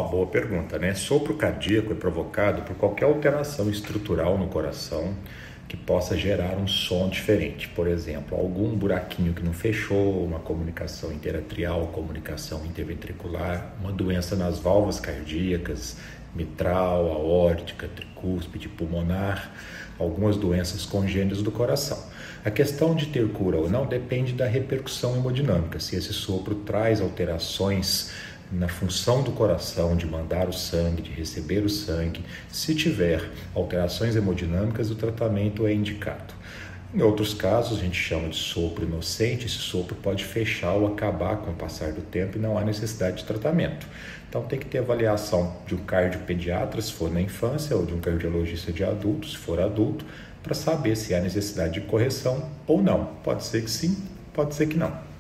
Boa pergunta, né? Sopro cardíaco é provocado por qualquer alteração estrutural no coração que possa gerar um som diferente. Por exemplo, algum buraquinho que não fechou, uma comunicação interatrial, comunicação interventricular, uma doença nas válvulas cardíacas, mitral, aórtica, tricúspide, pulmonar, algumas doenças congênitas do coração. A questão de ter cura ou não depende da repercussão hemodinâmica, se esse sopro traz alterações na função do coração de mandar o sangue, de receber o sangue. Se tiver alterações hemodinâmicas, o tratamento é indicado. Em outros casos, a gente chama de sopro inocente. Esse sopro pode fechar ou acabar com o passar do tempo e não há necessidade de tratamento. Então tem que ter avaliação de um cardiopediatra, se for na infância, ou de um cardiologista de adultos, se for adulto, para saber se há necessidade de correção ou não. Pode ser que sim, pode ser que não.